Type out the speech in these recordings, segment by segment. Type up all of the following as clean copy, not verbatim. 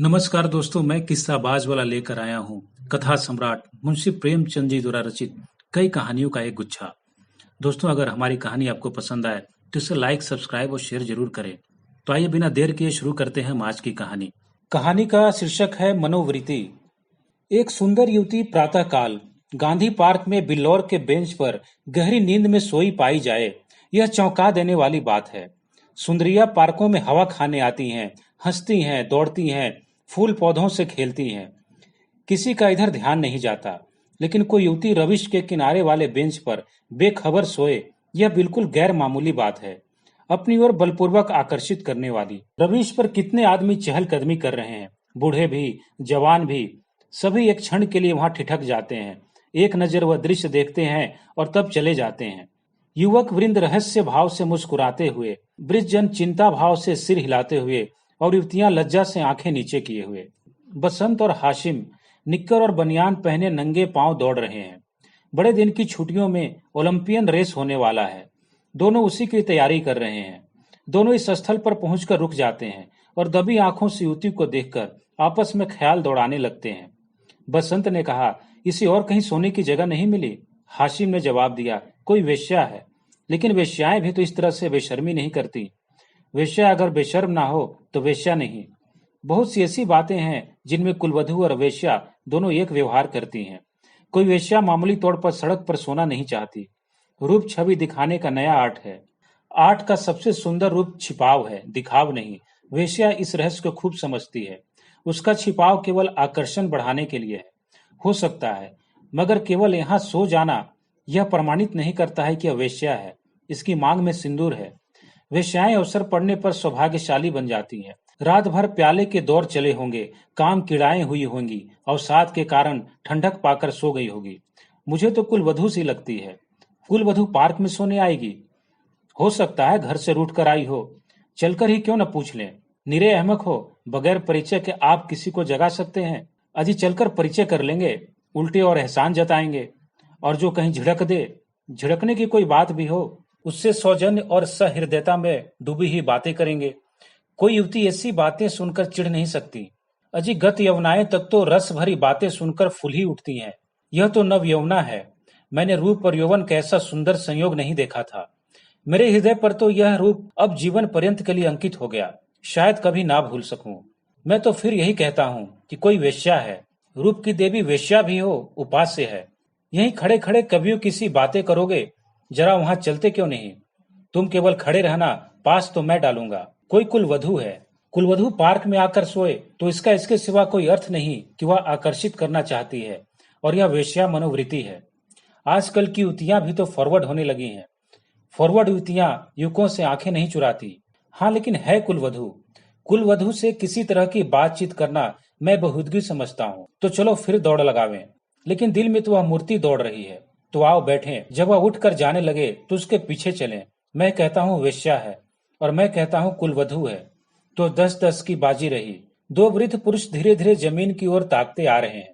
नमस्कार दोस्तों, मैं किस्साबाज वाला लेकर आया हूँ कथा सम्राट मुंशी प्रेमचंद जी द्वारा रचित कई कहानियों का एक गुच्छा। दोस्तों, अगर हमारी कहानी आपको पसंद आए तो इसे लाइक, सब्सक्राइब और शेयर जरूर करें। तो आइए बिना देर किए शुरू करते हैं हम आज की कहानी। कहानी का शीर्षक है मनोवृत्ति। एक सुंदर युवती प्रातःकाल गांधी पार्क में बिल्लौर के बेंच पर गहरी नींद में सोई पाई जाए, यह चौंका देने वाली बात है। सुंदरियां पार्कों में हवा खाने आती हैं, हंसती हैं, दौड़ती हैं, फूल पौधों से खेलती हैं। किसी का इधर ध्यान नहीं जाता, लेकिन कोई युवती रविश के किनारे वाले बेंच पर बेखबर सोए, यह बिल्कुल गैर मामूली बात है, अपनी ओर बलपूर्वक आकर्षित करने वाली। रविश पर कितने आदमी चहलकदमी कर रहे हैं, बूढ़े भी, जवान भी, सभी एक क्षण के लिए वहां ठिठक जाते हैं, एक नजर वह दृश्य देखते हैं और तब चले जाते हैं। युवक वृंद रहस्य भाव से मुस्कुराते हुए, वृद्धजन चिंता भाव से सिर हिलाते हुए और युवतियां लज्जा से आंखें नीचे किए हुए। बसंत और हाशिम निक्कर और बनियान पहने नंगे पांव दौड़ रहे हैं। बड़े दिन की छुट्टियों में ओलंपियन रेस होने वाला है। दोनों उसी की तैयारी कर रहे हैं। दोनों इस स्थल पर पहुंचकर रुक जाते हैं और दबी आंखों से युवती को देखकर आपस में ख्याल दौड़ाने लगते हैं। बसंत ने कहा, इसे और कहीं सोने की जगह नहीं मिली। हाशिम ने जवाब दिया, कोई वेश्या है, लेकिन वेश्याएं भी तो इस तरह से बेशर्मी नहीं करती। वेश्या अगर बेशर्म ना हो तो वेश्या नहीं। बहुत सी ऐसी बातें हैं जिनमें कुलवधू और वेश्या दोनों एक व्यवहार करती हैं। कोई वेश्या मामूली तौर पर सड़क पर सोना नहीं चाहती। रूप छवि दिखाने का नया आर्ट है। आर्ट का सबसे सुंदर रूप छिपाव है, दिखाव नहीं। वेश्या इस रहस्य को खूब समझती है। उसका छिपाव केवल आकर्षण बढ़ाने के लिए है, हो सकता है, मगर केवल यहाँ सो जाना यह प्रमाणित नहीं करता है कि यह वेश्या है। इसकी मांग में सिंदूर है। वेश्याएं अवसर पड़ने पर सौभाग्यशाली बन जाती हैं। रात भर प्याले के दौर चले होंगे, काम किड़ाएं हुई होंगी, अवसाद के कारण ठंडक पाकर सो गई होगी। मुझे तो कुलवधू सी लगती है। कुलवधू पार्क में सोने आएगी? हो सकता है घर से रूठ कर आई हो। चलकर ही क्यों न पूछ लें। निरे अहमक हो, बगैर परिचय के आप किसी को जगा सकते हैं? अजी चलकर परिचय कर लेंगे, उल्टे और एहसान जताएंगे। और जो कहीं झिड़क दे, झिड़कने की कोई बात भी हो, उससे सौजन्य और सहृदयता में डूबी ही बातें करेंगे। कोई युवती ऐसी बातें सुनकर चिढ़ नहीं सकती। अजी गत यवनाएं तक तो रस भरी बातें सुनकर फूल ही उठती हैं। यह तो नव यौवना है। मैंने रूप और यौवन का ऐसा सुंदर संयोग नहीं देखा था। मेरे हृदय पर तो यह रूप अब जीवन पर्यंत के लिए अंकित हो गया, शायद कभी ना भूल सकूं। मैं तो फिर यही कहता हूँ कि कोई वेश्या है। रूप की देवी वेश्या भी हो, उपास्य है। यहीं खड़े खड़े कभियों किसी बातें करोगे, जरा वहां चलते क्यों नहीं? तुम केवल खड़े रहना, पास तो मैं डालूंगा। कोई कुलवधू है। कुलवधू पार्क में आकर सोए तो इसका इसके सिवा कोई अर्थ नहीं कि वह आकर्षित करना चाहती है, और यह वेश्या मनोवृत्ति है। आजकल की युवतियां भी तो फॉरवर्ड होने लगी हैं। फॉरवर्ड युवतियां युवकों से आंखें नहीं चुराती। हाँ, लेकिन है कुलवधू। कुलवधू से किसी तरह की बातचीत करना मैं बहुदगी समझता हूँ। तो चलो फिर दौड़ लगावें। लेकिन दिल में तो वह मूर्ति दौड़ रही है। तो आओ बैठें। जब वह उठकर जाने लगे तो उसके पीछे चलें। मैं कहता हूँ वेश्या है और मैं कहता हूँ कुलवधू है। तो 10-10 की बाजी रही। दो वृद्ध पुरुष धीरे धीरे जमीन की ओर ताकते आ रहे हैं,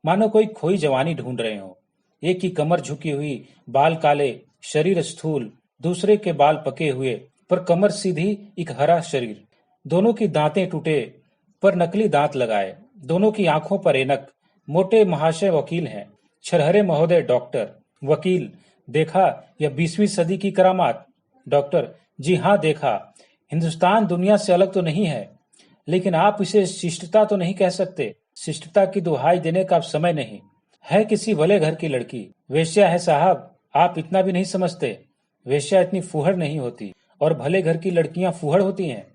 मानो कोई खोई जवानी ढूंढ रहे हो। एक की कमर झुकी हुई, बाल काले, शरीर स्थूल। दूसरे के बाल पके हुए पर कमर सीधी, एक हरा शरीर। दोनों की दांतें टूटे पर नकली दांत लगाए। दोनों की आंखों पर ऐनक। मोटे महाशय वकील हैं, छरहरे महोदय डॉक्टर। वकील, देखा यह 20वीं सदी की करामात? डॉक्टर, जी हाँ देखा। हिंदुस्तान दुनिया से अलग तो नहीं है, लेकिन आप इसे शिष्टता तो नहीं कह सकते। शिष्टता की दुहाई देने का अब समय नहीं है। किसी भले घर की लड़की वेश्या है साहब, आप इतना भी नहीं समझते। वेश्या इतनी फूहड़ नहीं होती, और भले घर की लड़कियां फूहड़ होती हैं।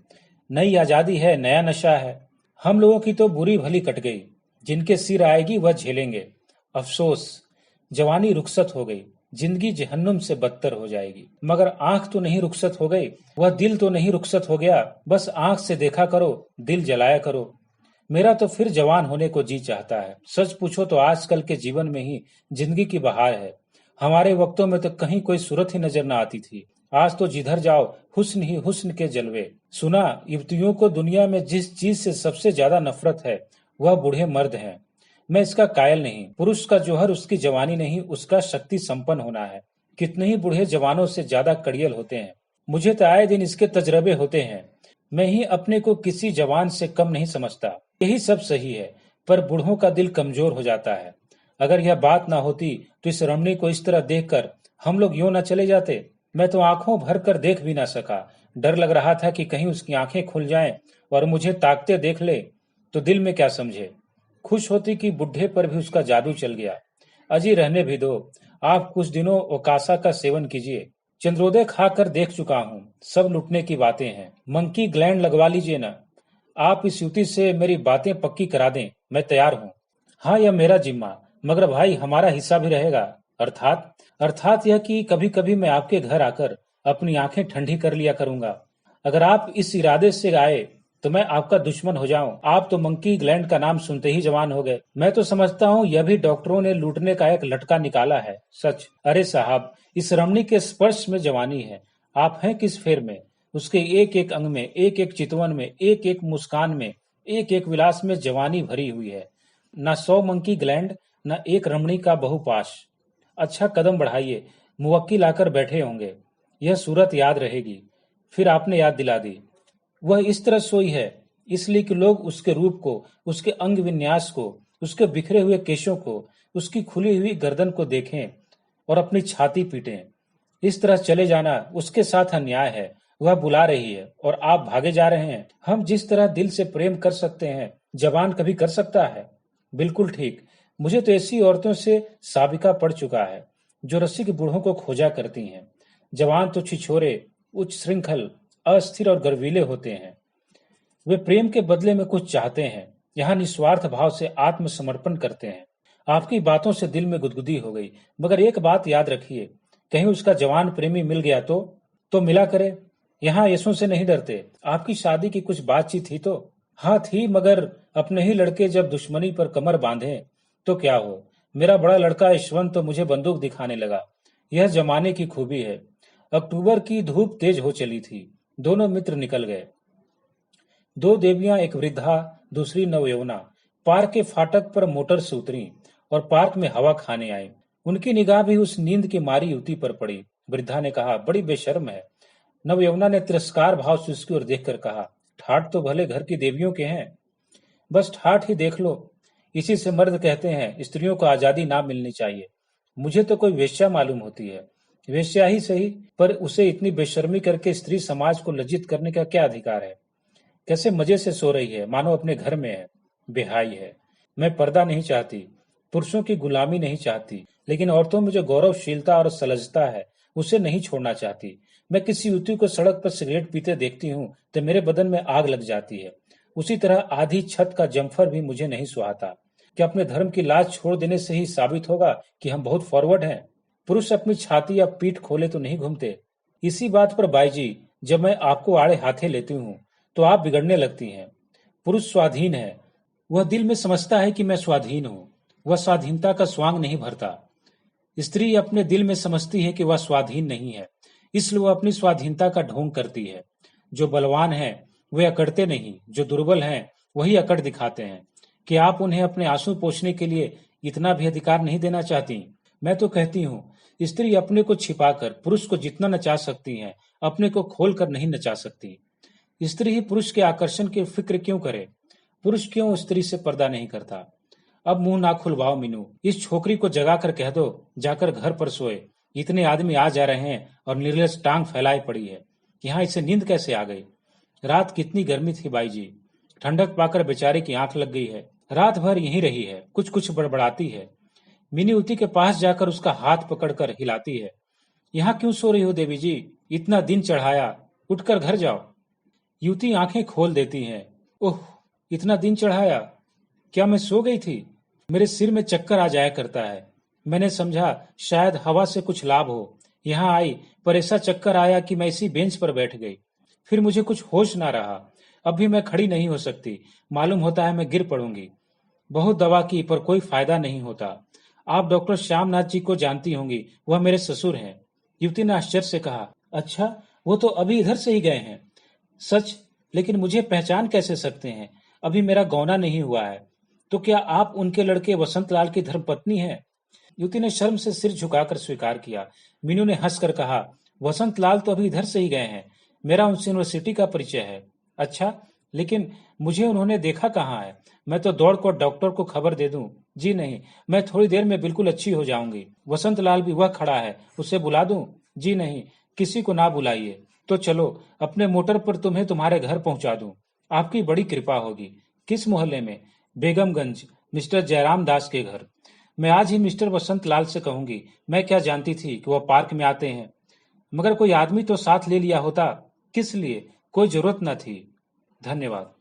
नई आजादी है, नया नशा है। हम लोगों की तो बुरी भली कट गई। जिनके सिर आएगी वह झेलेंगे। अफसोस, जवानी रुखसत हो गई, जिंदगी जहन्नुम से बदतर हो जाएगी। मगर आंख तो नहीं रुखसत हो गई, वह दिल तो नहीं रुखसत हो गया। बस आंख से देखा करो, दिल जलाया करो। मेरा तो फिर जवान होने को जी चाहता है। सच पूछो तो आजकल के जीवन में ही जिंदगी की बहार है। हमारे वक्तों में तो कहीं कोई सूरत ही नजर न आती थी। आज तो जिधर जाओ हुस्न ही हुस्न के जलवे। सुना, युवतियों को दुनिया में जिस चीज से सबसे ज्यादा नफरत है वह बूढ़े मर्द हैं। मैं इसका कायल नहीं। पुरुष का जौहर उसकी जवानी नहीं, उसका शक्ति संपन्न होना है। कितने ही बूढ़े जवानों से ज्यादा कड़ियल होते हैं। मुझे तो आए दिन इसके तजरबे होते हैं। मैं ही अपने को किसी जवान से कम नहीं समझता। यही सब सही है, पर बूढ़ों का दिल कमजोर हो जाता है। अगर यह बात ना होती तो इस रमणी को इस तरह देखकर हम लोग यूं न चले जाते। मैं तो आंखों भर कर देख भी ना सका। डर लग रहा था कि कहीं उसकी आंखें खुल जाएं और मुझे ताकते देख ले तो दिल में क्या समझे। खुश होती कि बुढ़े पर भी उसका जादू चल गया। अजी रहने भी दो, आप कुछ दिनों ओकासा का सेवन कीजिए। चंद्रोदय खाकर देख चुका हूँ, सब लुटने की बातें हैं। मंकी ग्लैंड लगवा लीजिए ना। आप इस युवती से मेरी बातें पक्की करा दें, मैं तैयार हूँ। हाँ, यह मेरा जिम्मा, मगर भाई हमारा हिस्सा भी रहेगा। अर्थात अर्थात यह कि कभी कभी मैं आपके घर आकर अपनी आंखें ठंडी कर लिया करूंगा। अगर आप इस इरादे से आए तो मैं आपका दुश्मन हो जाऊं। आप तो मंकी ग्लैंड का नाम सुनते ही जवान हो गए। मैं तो समझता हूँ यह भी डॉक्टरों ने लूटने का एक लटका निकाला है। सच? अरे साहब, इस रमणी के स्पर्श में जवानी है। आप हैं किस फेर में? उसके एक एक अंग में, एक एक चितवन में, एक एक मुस्कान में, एक एक विलास में जवानी भरी हुई है। न 100 मंकी ग्लैंड, न एक रमणी का बहुपाश। अच्छा, कदम बढ़ाइए, मुवक्किल आकर बैठे होंगे। यह सूरत याद रहेगी। फिर आपने याद दिला दी। वह इस तरह सोई है इसलिए कि लोग उसके रूप को, उसके अंग विन्यास को, उसके बिखरे हुए केशों को, उसकी खुली हुई गर्दन को देखें और अपनी छाती पीटें। इस तरह चले जाना उसके साथ अन्याय है। वह बुला रही है और आप भागे जा रहे हैं। हम जिस तरह दिल से प्रेम कर सकते हैं, जवान कभी कर सकता है? बिल्कुल ठीक। मुझे तो ऐसी औरतों से साबिका पड़ चुका है जो रसिक बूढ़ों को खोजा करती हैं। जवान तो छिछोरे, उच्च श्रृंखल, अस्थिर और गर्वीले होते हैं। वे प्रेम के बदले में कुछ चाहते हैं, यहाँ निस्वार्थ भाव से आत्मसमर्पण करते हैं। आपकी बातों से दिल में गुदगुदी हो गई, मगर एक बात याद रखिए, कहीं उसका जवान प्रेमी मिल गया तो मिला करे। यहाँ ऐसों से नहीं डरते। आपकी शादी की कुछ बातचीत थी तो? हाँ थी, मगर अपने ही लड़के जब दुश्मनी पर कमर बांधे तो क्या हो। मेरा बड़ा लड़का यशवंत तो मुझे बंदूक दिखाने लगा। यह जमाने की खूबी है। अक्टूबर की धूप तेज हो चली थी। दोनों मित्र निकल गए। दो देवियां, एक वृद्धा, दूसरी नवयौवना, पार्क के फाटक पर मोटर से उतरी और पार्क में हवा खाने आई। उनकी निगाह भी उस नींद की मारी युवती पर पड़ी। वृद्धा ने कहा, बड़ी बेशर्म है। नवयौवना ने तिरस्कार भाव से उसकी ओर देखकर कहा, ठाठ तो भले घर की देवियों के हैं। बस ठाठ ही देख लो। इसी से मर्द कहते हैं स्त्रियों को आजादी ना मिलनी चाहिए। मुझे तो कोई वेश्या मालूम होती है। वेश्या ही सही, पर उसे इतनी बेशर्मी करके स्त्री समाज को लज्जित करने का क्या अधिकार है? कैसे मजे से सो रही है, मानो अपने घर में है। बेहाई है। मैं पर्दा नहीं चाहती, पुरुषों की गुलामी नहीं चाहती, लेकिन औरतों में जो गौरवशीलता और सलजता है उसे नहीं छोड़ना चाहती। मैं किसी युवती को सड़क पर सिगरेट पीते देखती हूँ तो मेरे बदन में आग लग जाती है। उसी तरह आधी छत का जम्फर भी मुझे नहीं सुहाता। क्या अपने धर्म की लाज छोड़ देने से ही साबित होगा कि हम बहुत फॉरवर्ड हैं? पुरुष अपनी छाती या पीठ खोले तो नहीं घूमते। इसी बात पर बाई जी, जब मैं आपको आड़े हाथे लेती हूँ तो आप बिगड़ने लगती हैं। पुरुष स्वाधीन है। वह दिल में समझता है कि मैं स्वाधीन हूँ। वह स्वाधीनता का स्वांग नहीं भरता। स्त्री अपने दिल में समझती है कि वह स्वाधीन नहीं है, इसलिए वह अपनी स्वाधीनता का ढोंग करती है। जो बलवान हैं वे अकड़ते नहीं, जो दुर्बल हैं वही अकड़ दिखाते हैं। कि आप उन्हें अपने आंसू पोंछने के लिए इतना भी अधिकार नहीं देना चाहती? मैं तो कहती हूँ, स्त्री अपने को छिपाकर पुरुष को जितना नचा सकती है, अपने को खोलकर नहीं नचा सकती। स्त्री ही पुरुष के आकर्षण की फिक्र क्यों करे? पुरुष क्यों स्त्री से पर्दा नहीं करता? अब मुंह ना खुलवाओ मीनू। इस छोकरी को जगा कर कह दो, जाकर घर पर सोए। इतने आदमी आ जा रहे हैं और निर्लज टांग फैलाई पड़ी है। यहाँ इसे नींद कैसे आ गई? रात कितनी गर्मी थी बाई जी। ठंडक पाकर बेचारे की आंख लग गई है। रात भर यहीं रही है, कुछ कुछ बड़बड़ाती है। मीनूवती के पास जाकर उसका हाथ पकड़कर हिलाती है। यहाँ क्यों सो रही हो देवी जी? इतना दिन चढ़ाया, उठकर घर जाओ। युवती आंखें खोल देती हैं। ओह, इतना दिन चढ़ाया? क्या मैं सो गई थी? मेरे सिर में चक्कर आ जाया करता है। मैंने समझा शायद हवा से कुछ लाभ हो। यहाँ आई पर ऐसा चक्कर आया कि मैं इसी बेंच पर बैठ गई। फिर मुझे कुछ होश ना रहा। अब भी मैं खड़ी नहीं हो सकती। मालूम होता है मैं गिर पड़ूंगी। बहुत दवा की पर कोई फायदा नहीं होता। आप डॉक्टर श्यामनाथ जी को जानती होंगी, वह मेरे ससुर हैं। युवती ने आश्चर्य से कहा, अच्छा, वो तो अभी इधर से ही गए हैं? सच? लेकिन मुझे पहचान कैसे सकते हैं? अभी मेरा गौना नहीं हुआ है। तो क्या आप उनके लड़के वसंत लाल की धर्मपत्नी हैं? युवती ने शर्म से सिर झुकाकर स्वीकार किया। मीनू ने हंसकर कहा, वसंत लाल तो अभी इधर से ही गए हैं। मेरा उनसे यूनिवर्सिटी का परिचय है। अच्छा, लेकिन मुझे उन्होंने देखा कहाँ है? मैं तो दौड़कर डॉक्टर को खबर दे दूं। जी नहीं, मैं थोड़ी देर में बिल्कुल अच्छी हो जाऊंगी। वसंत लाल भी वह खड़ा है, उसे बुला दूं? जी नहीं, किसी को ना बुलाइए। तो चलो, अपने मोटर पर तुम्हें तुम्हारे घर पहुंचा दूं। आपकी बड़ी कृपा होगी। किस मोहल्ले में? बेगमगंज, मिस्टर जयराम दास के घर। मैं आज ही मिस्टर वसंत लाल से कहूंगी। मैं क्या जानती थी कि वह पार्क में आते हैं। मगर कोई आदमी तो साथ ले लिया होता। किस लिए? कोई जरूरत न थी। धन्यवाद।